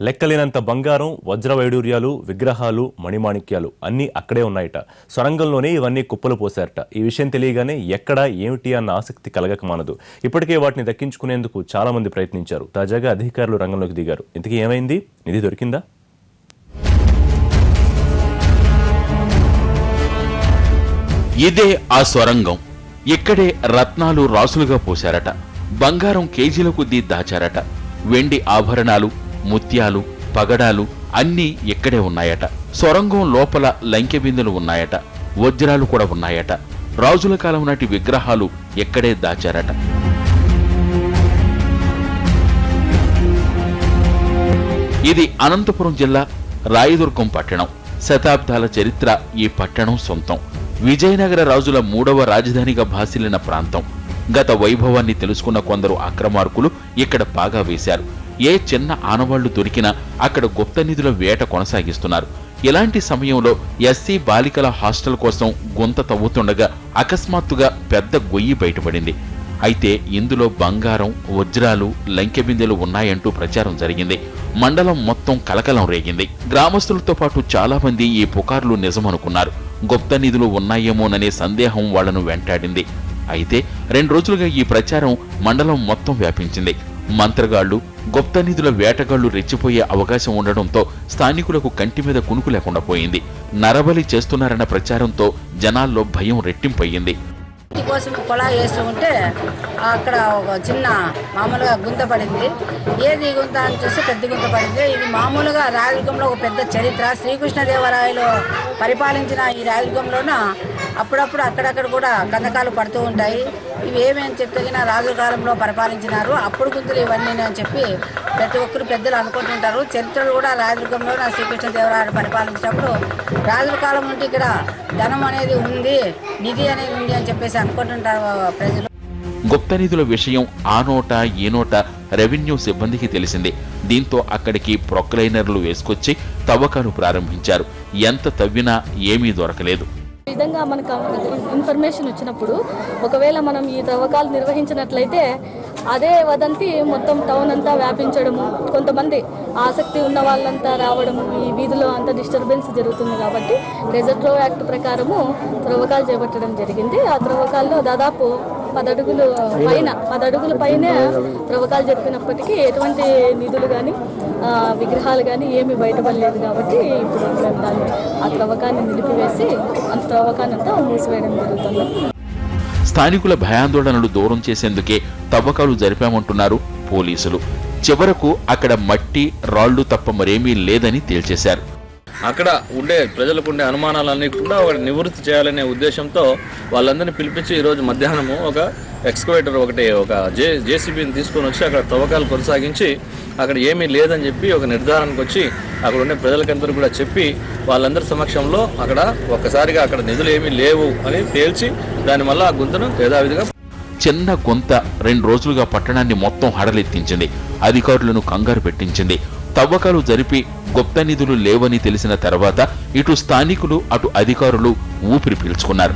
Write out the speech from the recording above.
లెక్కలేనంత బంగారం, వజ్ర వైడూర్యాలు, విగ్రహాలు, మణిమాణిక్యాలు అన్నీ అక్కడే ఉన్నాయట. సొరంగంలోనే ఇవన్నీ కుప్పలు పోశారట. ఈ విషయం తెలియగానే ఎక్కడ ఏమిటి అన్న ఆసక్తి కలగక మానదు. ఇప్పటికే వాటిని దక్కించుకునేందుకు చాలా మంది ప్రయత్నించారు. తాజాగా అధికారులు రంగంలోకి దిగారు. ఇంతకీ ఏమైంది? నిధి దొరికిందా? ఇదే ఆ సొరంగం. ఇక్కడే రత్నాలు రాసులుగా పోశారట. బంగారం కేజీల కొద్దీ దాచారట. వెండి ఆభరణాలు, ముత్యాలు, పగడాలు అన్నీ ఇక్కడే ఉన్నాయట. సొరంగం లోపల లంకె బిందెలు ఉన్నాయట. వజ్రాలు కూడా ఉన్నాయట. రాజుల కాలం నాటి విగ్రహాలు ఇక్కడే దాచారట. ఇది అనంతపురం జిల్లా రాయదుర్గం పట్టణం. శతాబ్దాల చరిత్ర ఈ పట్టణం సొంతం. విజయనగర రాజుల 3వ రాజధానిగా భాసిల్లిన ప్రాంతం. గత వైభవాన్ని తెలుసుకున్న కొందరు అక్రమార్కులు ఇక్కడ పాగా వేశారు. ఏ చిన్న ఆనవాళ్లు దొరికినా అక్కడ గుప్త నిధుల వేట కొనసాగిస్తున్నారు. ఇలాంటి సమయంలో ఎస్సీ బాలికల హాస్టల్ కోసం గుంత తవ్వుతుండగా అకస్మాత్తుగా పెద్ద గొయ్యి బయటపడింది. అయితే ఇందులో బంగారం, వజ్రాలు, లంకె బిందెలు ఉన్నాయంటూ ప్రచారం జరిగింది. మండలం మొత్తం కలకలం రేగింది. గ్రామస్తులతో పాటు చాలా మంది ఈ పుకార్లు నిజమనుకున్నారు. గుప్త నిధులు ఉన్నాయేమోననే సందేహం వాళ్లను వెంటాడింది. అయితే 2 రోజులుగా ఈ ప్రచారం మండలం మొత్తం వ్యాపించింది. మంత్రగాళ్లు, గుప్త నిధుల వేటగాళ్లు రెచ్చిపోయే అవకాశం ఉండడంతో స్థానికులకు కంటి మీద కునుకు లేకుండా పోయింది. నరబలి చేస్తున్నారన్న ప్రచారంతో జనాల్లో భయం రెట్టింపయ్యింది. కోసం పొలా వేస్తూ ఉంటే అక్కడ ఒక చిన్న మామూలుగా గుంత పడింది. ఏది గుంత అని చూస్తే పెద్ద గుంత పడింది. ఇది మామూలుగా రాయదుర్గంలో ఒక పెద్ద చరిత్ర. శ్రీకృష్ణదేవరాయలు పరిపాలించిన ఈ రాయదుర్గంలోన అప్పుడప్పుడు అక్కడక్కడ కూడా గంధకాలు పడుతూ ఉంటాయి. ఇవి ఏమేమి చెప్తగిన రాజుల కాలంలో పరిపాలించినారు, అప్పుడు గుంతులు ఇవన్నీ అని చెప్పి ప్రతి ఒక్కరు పెద్దలు అనుకుంటుంటారు. చరిత్రలు కూడా రాయదుర్గంలో శ్రీకృష్ణదేవరాయలు పరిపాలించినప్పుడు రాజుల కాలం నుండి ఇక్కడ ధనం అనేది ఉంది, నిధి అనేది ఉంది అని చెప్పేసి అనుకుంటుంటారు ప్రజలు. గుప్త నిధుల విషయం ఆ నోట ఈ నోట రెవెన్యూ సిబ్బందికి తెలిసింది. దీంతో అక్కడికి ప్రొక్లైనర్లు వేసుకొచ్చి తవ్వకాలు ప్రారంభించారు. ఎంత తవ్వినా ఏమీ దొరకలేదు. విధంగా మనకు ఇన్ఫర్మేషన్ వచ్చినప్పుడు ఒకవేళ మనం ఈ తవ్వకాలు నిర్వహించినట్లయితే అదే వదంతి మొత్తం టౌన్ అంతా వ్యాపించడము, కొంతమంది ఆసక్తి ఉన్న వాళ్ళంతా రావడము, ఈ వీధిలో అంత డిస్టర్బెన్స్ జరుగుతుంది. కాబట్టి రిజర్వ్ యాక్ట్ ప్రకారము త్రవ్వకాలు చేపట్టడం జరిగింది. ఆ త్రవ్వకాల్లో దాదాపు 10 అడుగుల పైనే త్రవ్వకాలు జరిపినప్పటికీ ఎటువంటి నిధులు కానీ విగ్రహాలు కానీ ఏమీ బయటపడలేదు. కాబట్టి ఇప్పుడు దాన్ని ఆ త్రవ్వకాన్ని నిలిపివేసి ఆ త్రవ్వకాన్ని అంతా మూసివేయడం జరుగుతుంది. స్థానికుల భయాందోళనలు దూరం చేసేందుకే తవ్వకాలు జరిపామంటున్నారు పోలీసులు. చివరకు అక్కడ మట్టి, రాళ్లు తప్ప మరేమీ లేదని తేల్చేశారు. అక్కడ ఉండే ప్రజలకు ఉండే అనుమానాలన్నీ కూడా ఒకటి నివృత్తి చేయాలనే ఉద్దేశంతో వాళ్ళందరినీ పిలిపించి ఈరోజు మధ్యాహ్నము ఒక ఎక్స్కవేటర్ ఒక జేసీబీని తీసుకొని వచ్చి అక్కడ తవ్వకాలు కొనసాగించి అక్కడ ఏమీ లేదని చెప్పి ఒక నిర్ధారణకు వచ్చి అక్కడ ఉండే ప్రజలకందరూ కూడా చెప్పి వాళ్ళందరి సమక్షంలో అక్కడ ఒక్కసారిగా అక్కడ నిధులు ఏమీ లేవు అని తేల్చి దానివల్ల ఆ గుంతను యథావిధిగా చిన్న గుంత 2 రోజులుగా పట్టణాన్ని మొత్తం హడలెత్తించింది. అధికారులను కంగారు పెట్టించింది. తవ్వకాలు జరిపి గుప్త నిధులు లేవని తెలిసిన తర్వాత ఇటు స్థానికులు అటు అధికారులు ఊపిరి పీల్చుకున్నారు.